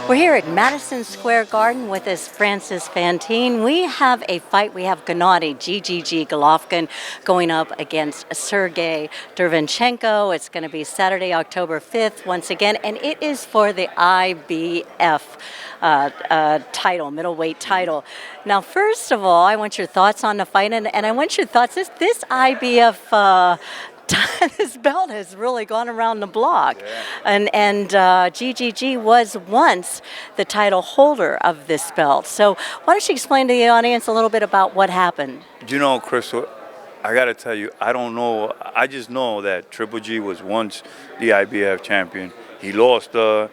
We're here at Madison Square Garden with this Francis Fantino. We have a fight. We have Gennady, GGG, Golovkin going up against Sergiy Derevyanchenko. It's going to be Saturday, October 5th, once again, and it is for the IBF title, middleweight title. Now, first of all, I want your thoughts on the fight, and I want your thoughts. This IBF this belt has really gone around the block. Yeah. And GGG was once the title holder of this belt. So why don't you explain to the audience a little bit about what happened? You know, Kristal, I got to tell you, I don't know. I just know that Triple G was once the IBF champion. He lost it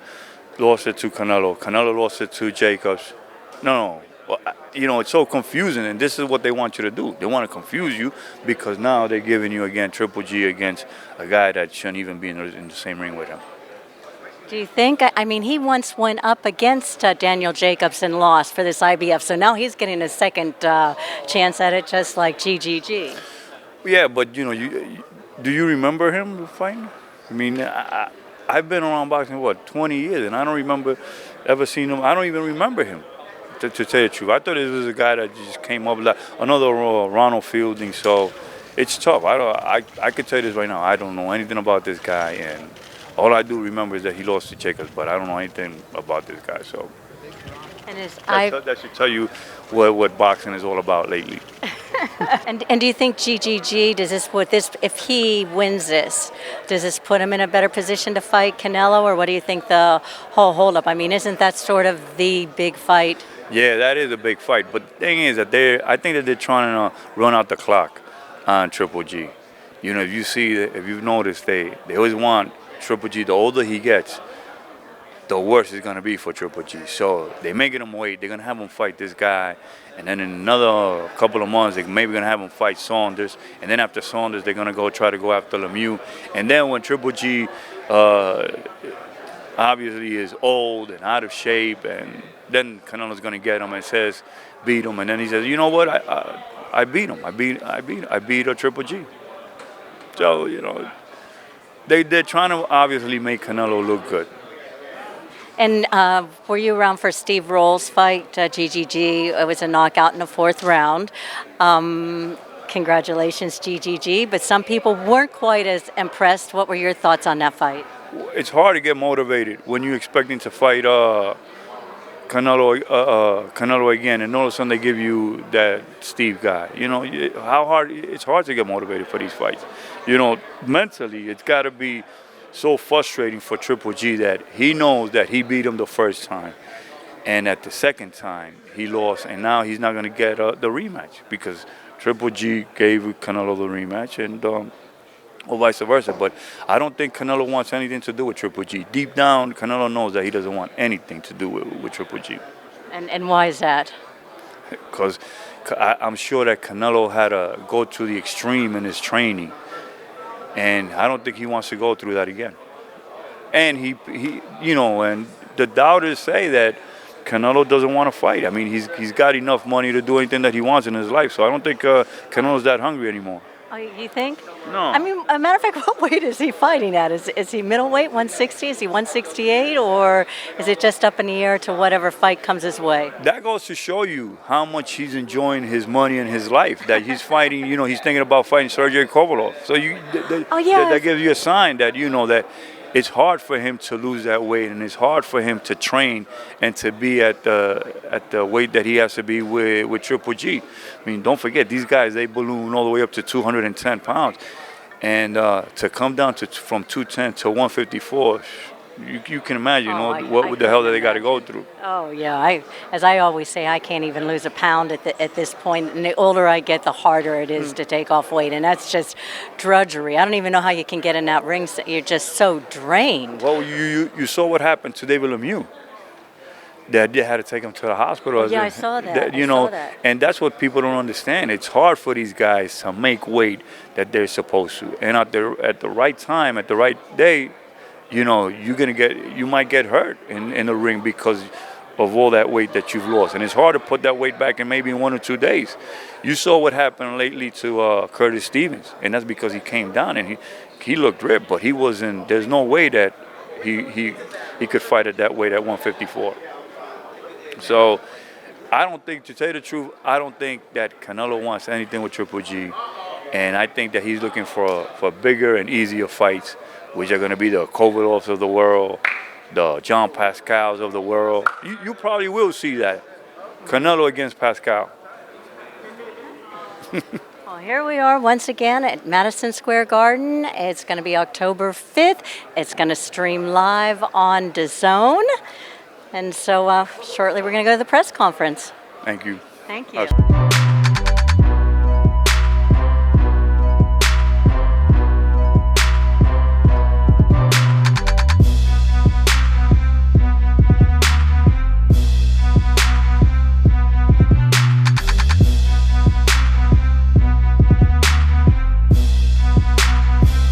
to Canelo. Canelo lost it to Jacobson. No. Well, you know, it's so confusing, and this is what they want you to do. They want to confuse you because now they're giving you, again, Triple G against a guy that shouldn't even be in the same ring with him. Do you think, I mean, he once went up against Daniel Jacobson, lost for this IBF, so now he's getting a second chance at it, just like GGG. Yeah, but, you know, do you remember him fighting? I mean, I've been around boxing, 20 years, and I don't remember ever seeing him. I don't even remember him. To tell you the truth, I thought it was a guy that just came up like another Ronald Fielding. So it's tough. I could tell you this right now. I don't know anything about this guy, and all I do remember is that he lost to Jacobs, but I don't know anything about this guy. So and that should tell you what boxing is all about lately. And do you think GGG if he wins this, does this put him in a better position to fight Canelo, or what do you think the whole holdup? I mean, isn't that sort of the big fight? Yeah, that is a big fight. But the thing is that I think that they're trying to run out the clock on Triple G. You know, if you've noticed, they always want Triple G. The older he gets, the worse it's going to be for Triple G. So they're making him wait. They're going to have him fight this guy. And then in another couple of months, they're maybe going to have him fight Saunders. And then after Saunders, they're going to try to go after Lemieux. And then when Triple G obviously is old and out of shape, and then Canelo's going to get him and beat him. And then he says, you know what, I beat him. I beat a Triple G. So, you know, they're trying to obviously make Canelo look good. And were you around for Steve Roll's fight, GGG? It was a knockout in the fourth round. Congratulations, GGG. But some people weren't quite as impressed. What were your thoughts on that fight? It's hard to get motivated when you're expecting to fight Canelo again, and all of a sudden they give you that Steve guy. You know, it's hard to get motivated for these fights. You know, mentally, it's got to be so frustrating for Triple G that he knows that he beat him the first time, and at the second time he lost, and now he's not going to get the rematch because Triple G gave Canelo the rematch, and or vice versa. But I don't think Canelo wants anything to do with Triple G. Deep down, Canelo knows that he doesn't want anything to do with Triple G. And why is that? Because I'm sure that Canelo had to go to the extreme in his training, and I don't think he wants to go through that again. And he you know, and the doubters say that Canelo doesn't want to fight. I mean, he's got enough money to do anything that he wants in his life, so I don't think Canelo's that hungry anymore. Oh, you think? No. I mean, a matter of fact, what weight is he fighting at? Is he middleweight, 160? Is he 168? Or is it just up in the air to whatever fight comes his way? That goes to show you how much he's enjoying his money and his life, that he's fighting, you know, he's thinking about fighting Sergiy Derevyanchenko. So that gives you a sign that, you know, that it's hard for him to lose that weight, and it's hard for him to train and to be at the weight that he has to be with Triple G. I mean, don't forget, these guys, they balloon all the way up to 210 pounds. And to come down from 210 to 154, you can imagine what the hell that they got to go through. Oh, yeah. As I always say, I can't even lose a pound at this point. And the older I get, the harder it is to take off weight. And that's just drudgery. I don't even know how you can get in that ring. You're just so drained. Well, you saw what happened to David Lemieux. That they had to take him to the hospital. Yeah, I saw that. And that's what people don't understand. It's hard for these guys to make weight that they're supposed to. And at the right time, at the right day, you know, you might get hurt in the ring because of all that weight that you've lost. And it's hard to put that weight back in maybe 1 or 2 days. You saw what happened lately to Curtis Stevens, and that's because he came down and he looked ripped, but he wasn't. There's no way that he he could fight at that weight at 154. So I don't think, to tell you the truth, I don't think that Canelo wants anything with Triple G. And I think that he's looking for bigger and easier fights, which are going to be the Kovalovs of the world, the John Pascals of the world. You probably will see that. Canelo against Pascal. Well, here we are once again at Madison Square Garden. It's going to be October 5th. It's going to stream live on DAZN. And so shortly we're going to go to the press conference. Thank you. Thank you.